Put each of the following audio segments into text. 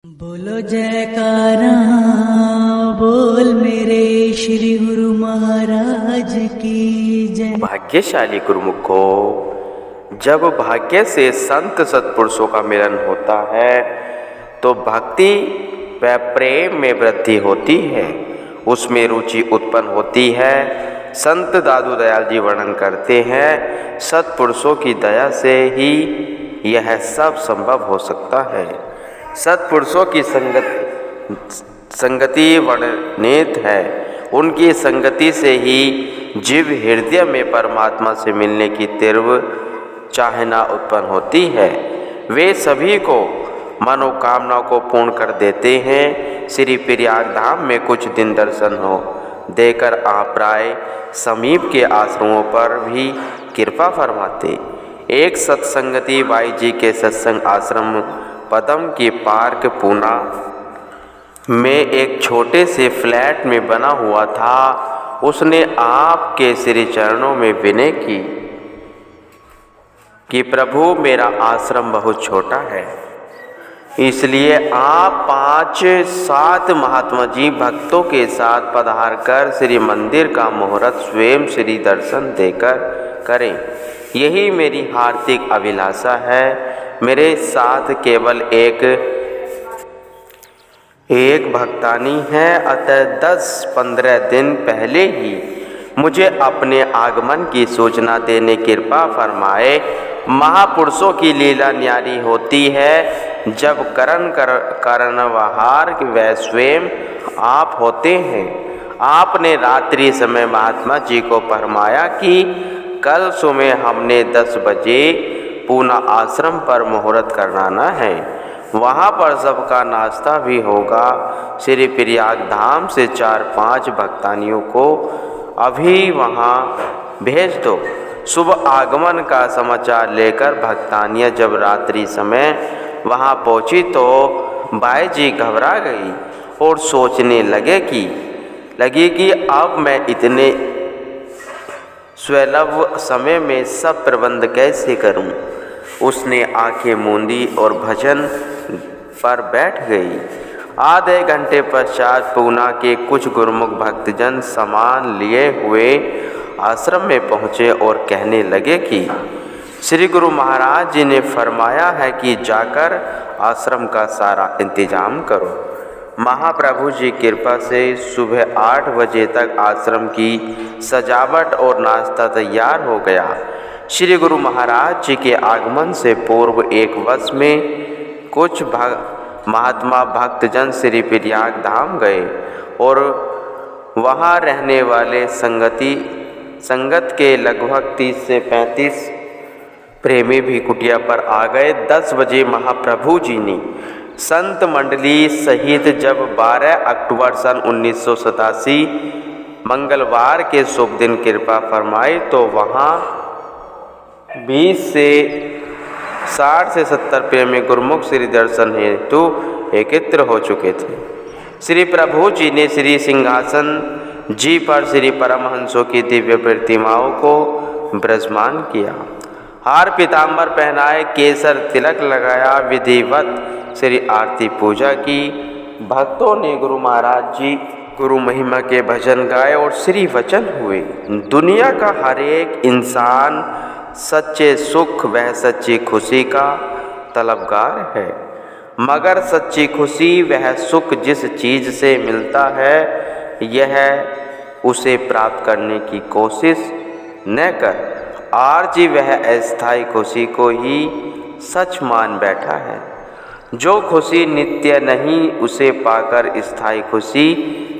बोलो जयकारा बोल मेरे श्री गुरु महाराज की जय। भाग्यशाली गुरुमुखो, जब भाग्य से संत सत्पुरुषों का मिलन होता है तो भक्ति व प्रेम में वृद्धि होती है, उसमें रुचि उत्पन्न होती है। संत दादू दयाल जी वर्णन करते हैं, सत्पुरुषों की दया से ही यह सब संभव हो सकता है। सत्पुरुषों की संगति वर्णित है, उनकी संगति से ही जीव हृदय में परमात्मा से मिलने की तीव्र चाहना उत्पन्न होती है। वे सभी को मनोकामना को पूर्ण कर देते हैं। श्री प्रयाग धाम में कुछ दिन दर्शन हो देकर आप राय समीप के आश्रमों पर भी कृपा फरमाते। एक सत्संगति बाई जी के सत्संग आश्रम पदम की पार्क पूना में एक छोटे से फ्लैट में बना हुआ था। उसने आपके श्री चरणों में विनय की कि प्रभु मेरा आश्रम बहुत छोटा है, इसलिए आप 5-7 महात्मा जी भक्तों के साथ पधार कर श्री मंदिर का मुहूर्त स्वयं श्री दर्शन देकर करें। यही मेरी हार्दिक अभिलाषा है। मेरे साथ केवल एक भक्तानी है, अतः 10-15 दिन पहले ही मुझे अपने आगमन की सूचना देने कृपा फरमाए। महापुरुषों की लीला न्यारी होती है, जब कारणवाहार व स्वयं आप होते हैं। आपने रात्रि समय महात्मा जी को फरमाया कि कल सुबह हमने 10 बजे पूना आश्रम पर मुहूर्त कराना है, वहाँ पर सबका नाश्ता भी होगा। श्री प्रयाग धाम से 4-5 भक्तानियों को अभी वहाँ भेज दो। शुभ आगमन का समाचार लेकर भक्तानियाँ जब रात्रि समय वहाँ पहुँची तो बाई जी घबरा गई और सोचने लगी कि अब मैं इतने सुलभ समय में सब प्रबंध कैसे करूं। उसने आंखें मूंदी और भजन पर बैठ गई। आधे घंटे पश्चात पूना के कुछ गुरुमुख भक्तजन सामान लिए हुए आश्रम में पहुँचे और कहने लगे कि श्री गुरु महाराज जी ने फरमाया है कि जाकर आश्रम का सारा इंतजाम करो। महाप्रभु जी कृपा से सुबह 8 बजे तक आश्रम की सजावट और नाश्ता तैयार हो गया। श्री गुरु महाराज जी के आगमन से पूर्व एक वर्ष में कुछ महात्मा भक्तजन श्री प्रयाग धाम गए और वहाँ रहने वाले संगत के लगभग 30 से 35 प्रेमी भी कुटिया पर आ गए। 10 बजे महाप्रभु जी ने संत मंडली सहित जब 12 अक्टूबर सन 1987 मंगलवार के शुभ दिन कृपा फरमाई तो वहाँ 20 से 60 से 70 प्रेमी गुरुमुख श्री दर्शन हेतु एकत्र हो चुके थे। श्री प्रभु जी ने श्री सिंहासन जी पर श्री परमहंसों की दिव्य प्रतिमाओं को विराजमान किया, हार पीताम्बर पहनाए, केसर तिलक लगाया, विधिवत श्री आरती पूजा की। भक्तों ने गुरु महाराज जी गुरु महिमा के भजन गाए और श्री वचन हुए। दुनिया का हर एक इंसान सच्चे सुख व सच्ची खुशी का तलबगार है, मगर सच्ची खुशी वह सुख जिस चीज़ से मिलता है यह उसे प्राप्त करने की कोशिश न कर। आरजी वह अस्थायी खुशी को ही सच मान बैठा है। जो खुशी नित्य नहीं उसे पाकर स्थायी खुशी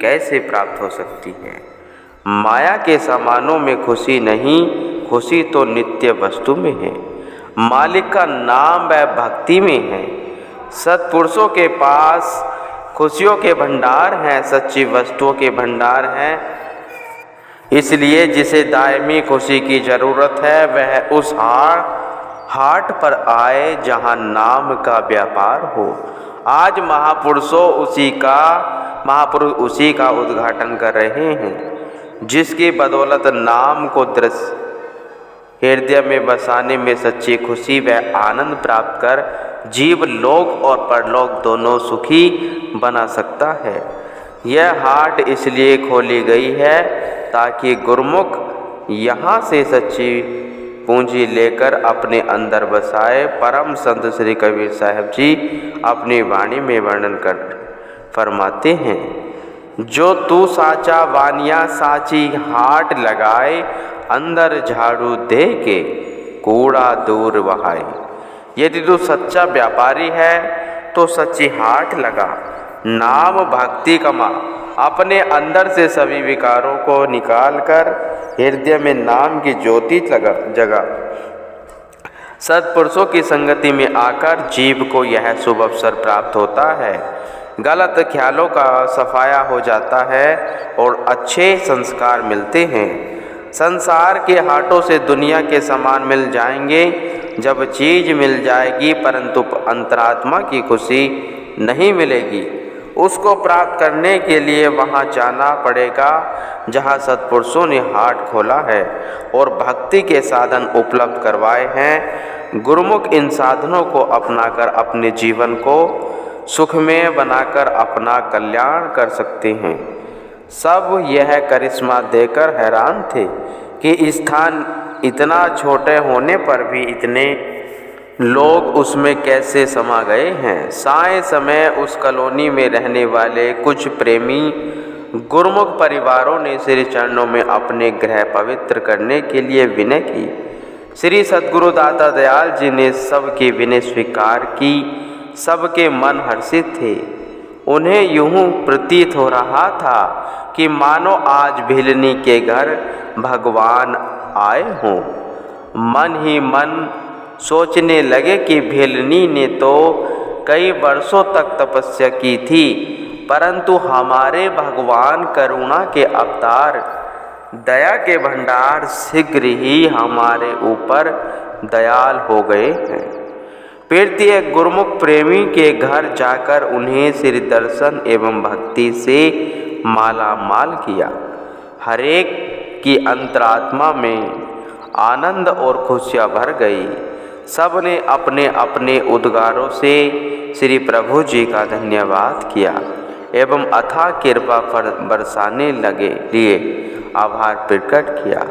कैसे प्राप्त हो सकती है। माया के सामानों में खुशी नहीं, खुशी तो नित्य वस्तु में है, मालिक का नाम व भक्ति में है। सत्पुरुषों के पास खुशियों के भंडार हैं, सच्ची वस्तुओं के भंडार हैं। इसलिए जिसे दायमी खुशी की ज़रूरत है वह उस हाट पर आए जहां नाम का व्यापार हो। आज महापुरुष उसी का उद्घाटन कर रहे हैं, जिसकी बदौलत नाम को हृदय में बसाने में सच्ची खुशी व आनंद प्राप्त कर जीव लोक और परलोक दोनों सुखी बना सकता है। यह हाट इसलिए खोली गई है ताकि गुरुमुख यहाँ से सच्ची पूंजी लेकर अपने अंदर बसाए। परम संत श्री कबीर साहब जी अपनी वाणी में वर्णन कर फरमाते हैं, जो तू साचा वानिया साची हाट लगाए, अंदर झाड़ू दे के कूड़ा दूर बहाए। यदि तू सच्चा व्यापारी है तो सच्ची हाट लगा, नाम भक्ति कमा, अपने अंदर से सभी विकारों को निकालकर हृदय में नाम की ज्योति जगा। सत्पुरुषों की संगति में आकर जीव को यह शुभ अवसर प्राप्त होता है। गलत ख्यालों का सफाया हो जाता है और अच्छे संस्कार मिलते हैं। संसार के हाटों से दुनिया के सामान मिल जाएंगे, जब चीज मिल जाएगी परंतु अंतरात्मा की खुशी नहीं मिलेगी। उसको प्राप्त करने के लिए वहाँ जाना पड़ेगा जहाँ सत्पुरुषों ने हाट खोला है और भक्ति के साधन उपलब्ध करवाए हैं। गुरुमुख इन साधनों को अपनाकर अपने जीवन को सुखमय बनाकर अपना कल्याण कर सकते हैं। सब यह करिश्मा देकर हैरान थे कि स्थान इतना छोटे होने पर भी इतने लोग उसमें कैसे समा गए हैं। साय समय उस कॉलोनी में रहने वाले कुछ प्रेमी गुरुमुख परिवारों ने श्री चरणों में अपने गृह पवित्र करने के लिए विनय की। श्री सद्गुरु दाता दयाल जी ने सबकी विनय स्वीकार की। सबके मन हर्षित थे। उन्हें यूं प्रतीत हो रहा था कि मानो आज भिलनी के घर भगवान आए हों। मन ही मन सोचने लगे कि भिलनी ने तो कई वर्षों तक तपस्या की थी, परंतु हमारे भगवान करुणा के अवतार, दया के भंडार शीघ्र ही हमारे ऊपर दयाल हो गए हैं। प्रत्येक गुरुमुख प्रेमी के घर जाकर उन्हें श्री दर्शन एवं भक्ति से माला माल किया। हरेक की अंतरात्मा में आनंद और खुशियाँ भर गई। सब ने अपने अपने उद्गारों से श्री प्रभु जी का धन्यवाद किया एवं अथाह कृपा बरसाने लिए आभार प्रकट किया।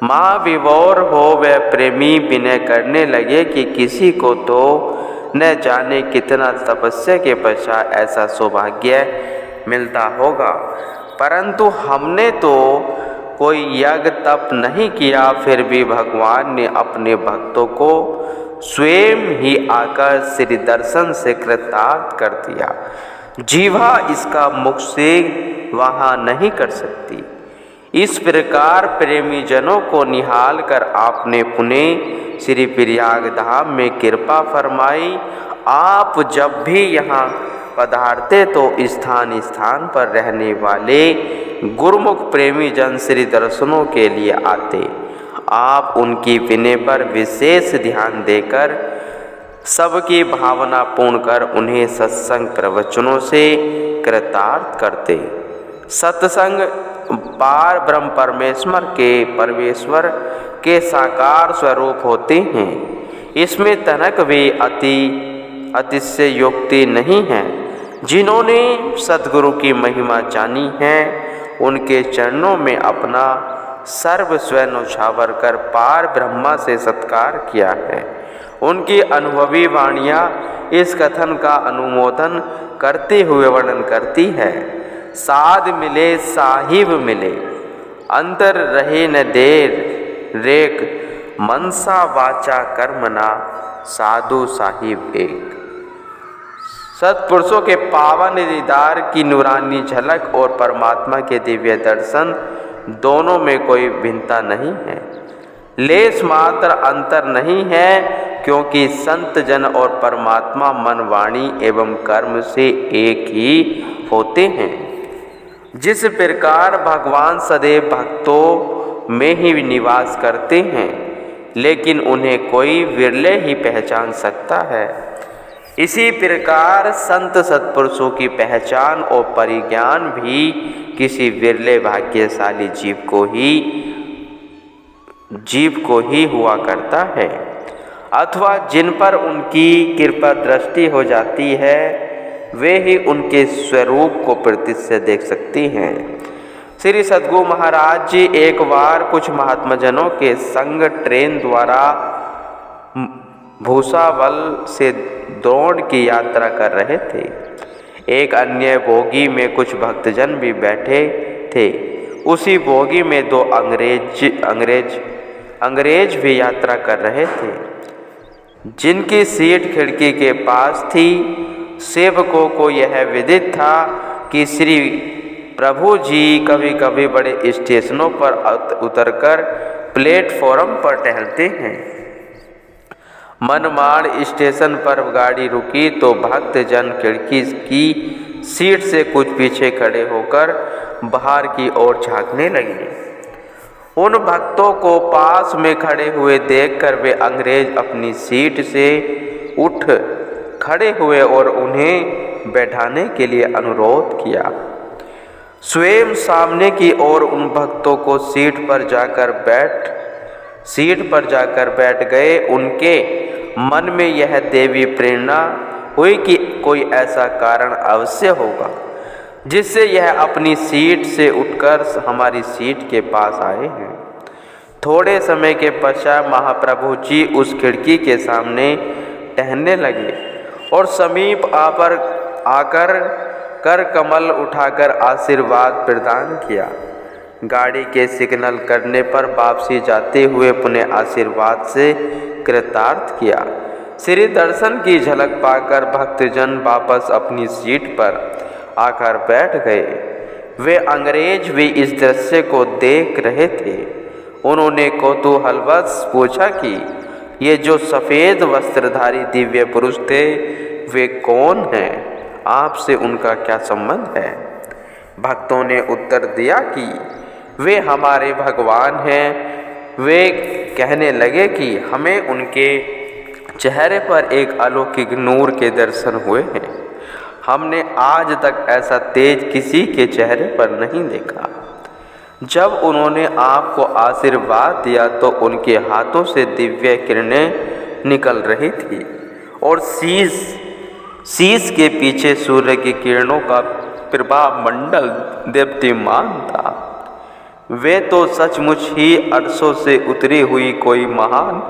माँ विभोर हो वह प्रेमी विनय करने लगे कि किसी को तो न जाने कितना तपस्या के पश्चात ऐसा सौभाग्य मिलता होगा, परंतु हमने तो कोई यज्ञ तप नहीं किया, फिर भी भगवान ने अपने भक्तों को स्वयं ही आकर श्री दर्शन से कृतार्थ कर दिया। जीवा इसका मुख से वहाँ नहीं कर सकती। इस प्रकार प्रेमी जनों को निहाल कर आपने पुनः श्री प्रयाग धाम में कृपा फरमाई। आप जब भी यहाँ पधारते तो स्थान स्थान पर रहने वाले गुरुमुख प्रेमी जन श्री दर्शनों के लिए आते। आप उनकी विनय पर विशेष ध्यान देकर सबकी भावना पूर्ण कर उन्हें सत्संग प्रवचनों से कृतार्थ करते। सत्संग पार ब्रह्म परमेश्वर के साकार स्वरूप होते हैं। इसमें तनक भी अतिशयोक्ति नहीं है। जिन्होंने सद्गुरु की महिमा जानी है उनके चरणों में अपना सर्वस्व न्यौछावर कर पार ब्रह्मा से सत्कार किया है। उनकी अनुभवी वाणियाँ इस कथन का अनुमोदन करते हुए वर्णन करती है। साध मिले साहिब मिले, अंतर रहे न देर रेक, मनसा वाचा कर्मना साधु साहिब एक। सत्पुरुषों के पावन दीदार की नूरानी झलक और परमात्मा के दिव्य दर्शन दोनों में कोई भिन्नता नहीं है, लेश मात्र अंतर नहीं है, क्योंकि संत जन और परमात्मा मन वाणी एवं कर्म से एक ही होते हैं। जिस प्रकार भगवान सदैव भक्तों में ही निवास करते हैं, लेकिन उन्हें कोई विरले ही पहचान सकता है, इसी प्रकार संत सत्पुरुषों की पहचान और परिज्ञान भी किसी विरले भाग्यशाली जीव को ही हुआ करता है। अथवा जिन पर उनकी कृपा दृष्टि हो जाती है वे ही उनके स्वरूप को प्रत्यक्ष से देख सकती हैं। श्री सद्गुरु महाराज जी एक बार कुछ महात्मा जनों के संग ट्रेन द्वारा भूसावल से द्रोण की यात्रा कर रहे थे। एक अन्य बोगी में कुछ भक्तजन भी बैठे थे। उसी बोगी में दो अंग्रेज भी यात्रा कर रहे थे, जिनकी सीट खिड़की के पास थी। सेवकों को यह विदित था कि श्री प्रभु जी कभी कभी बड़े स्टेशनों पर उतरकर प्लेटफॉर्म पर टहलते हैं। मनमाड़ स्टेशन पर गाड़ी रुकी तो भक्तजन खिड़की की सीट से कुछ पीछे खड़े होकर बाहर की ओर झांकने लगे। उन भक्तों को पास में खड़े हुए देखकर वे अंग्रेज अपनी सीट से उठ खड़े हुए और उन्हें बैठाने के लिए अनुरोध किया। स्वयं सामने की ओर उन भक्तों को सीट पर जाकर बैठ गए। उनके मन में यह देवी प्रेरणा हुई कि कोई ऐसा कारण अवश्य होगा जिससे यह अपनी सीट से उठकर हमारी सीट के पास आए हैं। थोड़े समय के पश्चात महाप्रभु जी उस खिड़की के सामने टहलने लगे और समीप आकर कर कमल उठाकर आशीर्वाद प्रदान किया। गाड़ी के सिग्नल करने पर वापसी जाते हुए पुनः आशीर्वाद से कृतार्थ किया। श्री दर्शन की झलक पाकर भक्तजन वापस अपनी सीट पर आकर बैठ गए। वे अंग्रेज भी इस दृश्य को देख रहे थे। उन्होंने कौतूहलवश पूछा कि ये जो सफ़ेद वस्त्रधारी दिव्य पुरुष थे वे कौन हैं? आपसे उनका क्या संबंध है? भक्तों ने उत्तर दिया कि वे हमारे भगवान हैं। वे कहने लगे कि हमें उनके चेहरे पर एक अलौकिक नूर के दर्शन हुए हैं। हमने आज तक ऐसा तेज किसी के चेहरे पर नहीं देखा। जब उन्होंने आपको आशीर्वाद दिया तो उनके हाथों से दिव्य किरणें निकल रही थी और शीश के पीछे सूर्य की किरणों का प्रभा मंडल दीप्तिमान था। वे तो सचमुच ही अर्शों से उतरी हुई कोई महान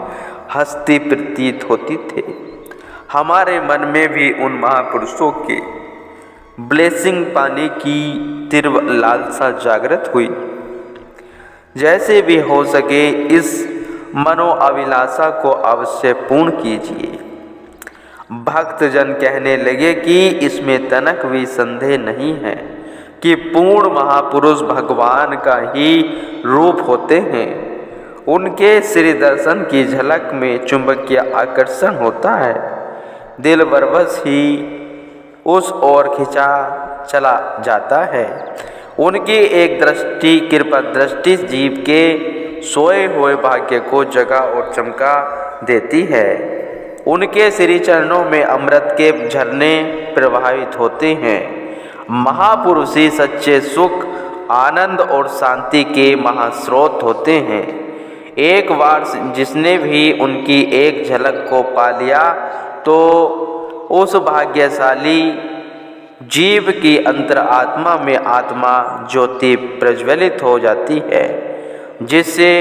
हस्ती प्रतीत होती थे। हमारे मन में भी उन महापुरुषों के ब्लेसिंग पाने की तीव्र लालसा जागृत हुई। जैसे भी हो सके इस मनोअभिलाषा को अवश्य पूर्ण कीजिए। भक्तजन कहने लगे कि इसमें तनक भी संदेह नहीं है कि पूर्ण महापुरुष भगवान का ही रूप होते हैं। उनके श्री दर्शन की झलक में चुंबकीय आकर्षण होता है। दिल बरबस ही उस ओर खिंचा चला जाता है। उनकी एक दृष्टि कृपा दृष्टि जीव के सोए हुए भाग्य को जगा और चमका देती है। उनके श्री चरणों में अमृत के झरने प्रवाहित होते हैं। महापुरुष ही सच्चे सुख आनंद और शांति के महास्रोत होते हैं। एक बार जिसने भी उनकी एक झलक को पा लिया तो उस भाग्यशाली जीव की अंतरात्मा में आत्मा ज्योति प्रज्वलित हो जाती है, जिससे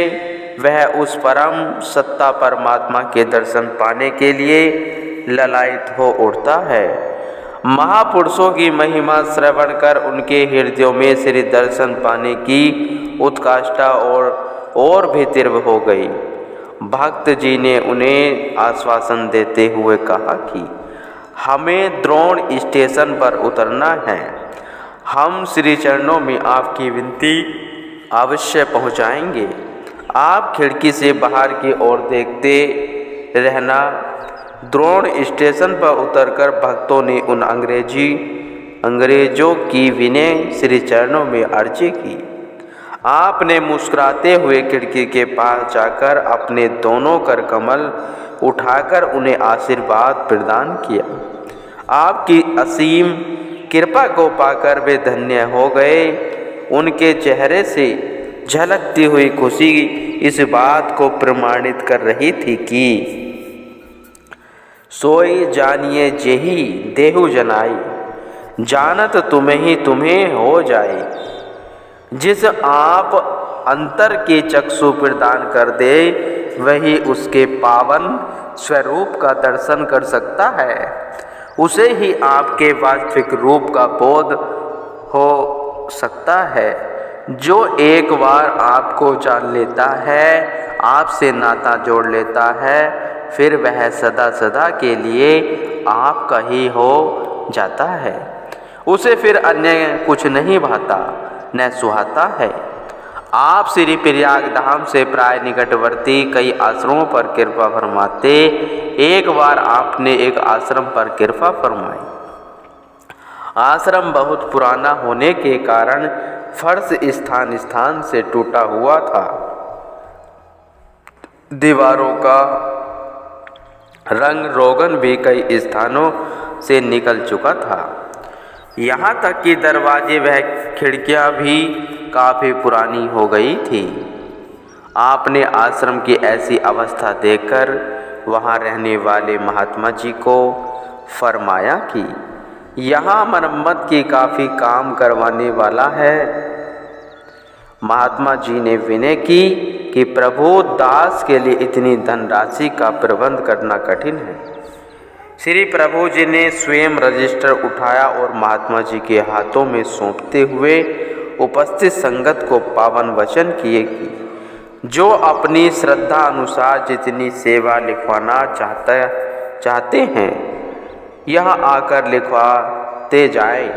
वह उस परम सत्ता परमात्मा के दर्शन पाने के लिए ललायित हो उठता है। महापुरुषों की महिमा श्रवण कर उनके हृदयों में श्री दर्शन पाने की उत्कंठा और भी तीव्र हो गई। भक्त जी ने उन्हें आश्वासन देते हुए कहा कि हमें द्रोण स्टेशन पर उतरना है। हम श्री चरणों में आपकी विनती अवश्य पहुंचाएंगे। आप खिड़की से बाहर की ओर देखते रहना। द्रोण स्टेशन पर उतरकर भक्तों ने उन अंग्रेजों की विनय श्री चरणों में अर्जी की। आपने मुस्कुराते हुए खिड़की के पास जाकर अपने दोनों कर कमल उठाकर उन्हें आशीर्वाद प्रदान किया। आपकी असीम कृपा को पाकर वे धन्य हो गए। उनके चेहरे से झलकती हुई खुशी इस बात को प्रमाणित कर रही थी कि सोई जानिए जेहि देहु जनाई, जानत तुम्हें ही तुम्हें हो जाए। जिस आप अंतर के चक्षु प्रदान कर दे, वही उसके पावन स्वरूप का दर्शन कर सकता है। उसे ही आपके वास्तविक रूप का बोध हो सकता है। जो एक बार आपको जान लेता है, आपसे नाता जोड़ लेता है, फिर वह सदा सदा के लिए आपका ही हो जाता है। उसे फिर अन्य कुछ नहीं भाता न सुहाता है। आप श्री प्रयाग धाम से प्राय निकटवर्ती कई आश्रमों पर कृपा फरमाते। एक बार आपने एक आश्रम पर कृपा फरमाई। आश्रम बहुत पुराना होने के कारण फर्श स्थान स्थान से टूटा हुआ था। दीवारों का रंग रोगन भी कई स्थानों से निकल चुका था। यहाँ तक कि दरवाजे व खिड़कियाँ भी काफ़ी पुरानी हो गई थी। आपने आश्रम की ऐसी अवस्था देखकर वहाँ रहने वाले महात्मा जी को फरमाया कि यहाँ मरम्मत की काफ़ी काम करवाने वाला है। महात्मा जी ने विनय की कि प्रभु, दास के लिए इतनी धनराशि का प्रबंध करना कठिन है। श्री प्रभु जी ने स्वयं रजिस्टर उठाया और महात्मा जी के हाथों में सौंपते हुए उपस्थित संगत को पावन वचन किए कि जो अपनी श्रद्धा अनुसार जितनी सेवा लिखवाना चाहते हैं, यहाँ आकर लिखवाते जाएं।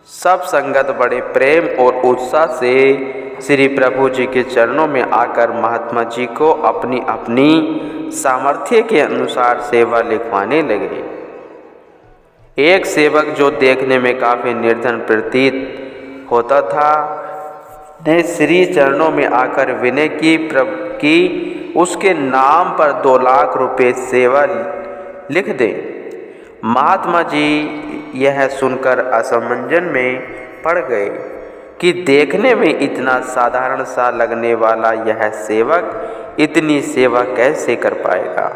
सब संगत बड़े प्रेम और उत्साह से श्री प्रभु जी के चरणों में आकर महात्मा जी को अपनी अपनी सामर्थ्य के अनुसार सेवा लिखवाने लगे। एक सेवक, जो देखने में काफ़ी निर्धन प्रतीत होता था, ने श्री चरणों में आकर विनय की उसके नाम पर 2 लाख रुपए सेवा लिख दे। महात्मा जी यह सुनकर असमंजन में पड़ गए कि देखने में इतना साधारण सा लगने वाला यह सेवक इतनी सेवा कैसे कर पाएगा।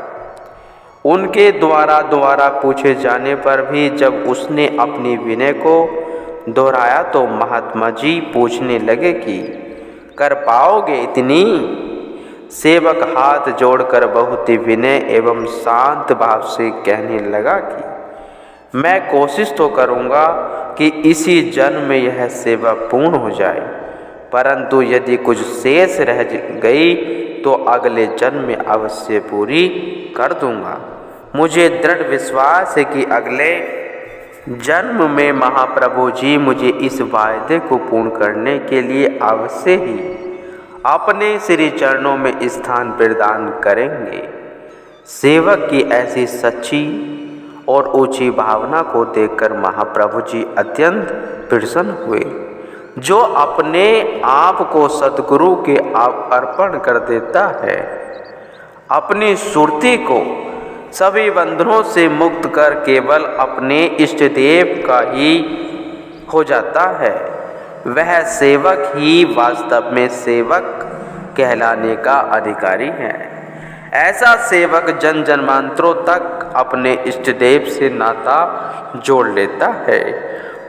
उनके द्वारा पूछे जाने पर भी जब उसने अपनी विनय को दोहराया तो महात्मा जी पूछने लगे कि कर पाओगे इतनी? सेवक हाथ जोड़कर बहुत ही विनय एवं शांत भाव से कहने लगा कि मैं कोशिश तो करूँगा कि इसी जन्म में यह सेवा पूर्ण हो जाए, परंतु यदि कुछ शेष रह गई तो अगले जन्म में अवश्य पूरी कर दूँगा। मुझे दृढ़ विश्वास है कि अगले जन्म में महाप्रभु जी मुझे इस वायदे को पूर्ण करने के लिए अवश्य ही अपने श्री चरणों में स्थान प्रदान करेंगे। सेवक की ऐसी सच्ची और ऊंची भावना को देखकर महाप्रभु जी अत्यंत प्रसन्न हुए। जो अपने आप को सद्गुरु के अर्पण कर देता है, अपनी सुरती को सभी बंधनों से मुक्त कर केवल अपने इष्ट देव का ही हो जाता है, वह सेवक ही वास्तव में सेवक कहलाने का अधिकारी है। ऐसा सेवक जन जन्मांतरों तक अपने इष्ट देव से नाता जोड़ लेता है।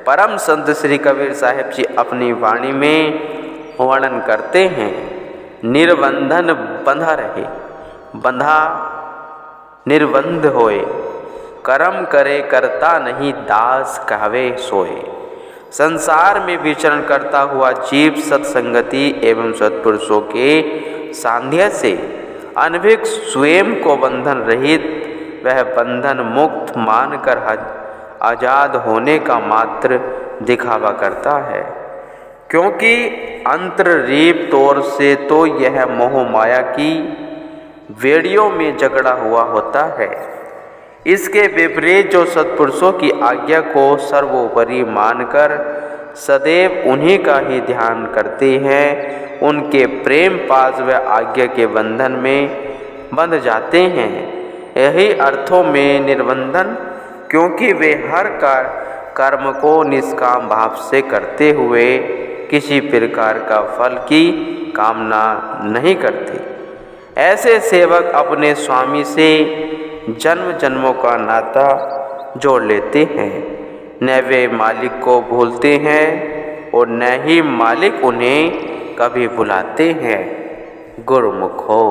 परम संत श्री कबीर साहिब जी अपनी वाणी में वर्णन करते हैं, निर्बंधन बंधा रहे, बंधा निर्बंध होए, कर्म करे करता नहीं, दास कहवे सोए। संसार में विचरण करता हुआ जीव सत्संगति एवं सत्पुरुषों के सान्ध्य से अनभिक स्वयं को बंधन रहित वह बंधन मुक्त मानकर आज़ाद होने का मात्र दिखावा करता है, क्योंकि अंतर्रीप तौर से तो यह मोह माया की बेड़ियों में जकड़ा हुआ होता है। इसके विपरीत जो सत्पुरुषों की आज्ञा को सर्वोपरि मानकर सदैव उन्हीं का ही ध्यान करते हैं, उनके प्रेम पास व आज्ञा के बंधन में बंध जाते हैं। यही अर्थों में निर्बंधन, क्योंकि वे हर कर्म को निष्काम भाव से करते हुए किसी प्रकार का फल की कामना नहीं करते। ऐसे सेवक अपने स्वामी से जन्म जन्मों का नाता जोड़ लेते हैं। न वे मालिक को भूलते हैं और न ही मालिक उन्हें कभी भुलाते हैं। गुरुमुख हो।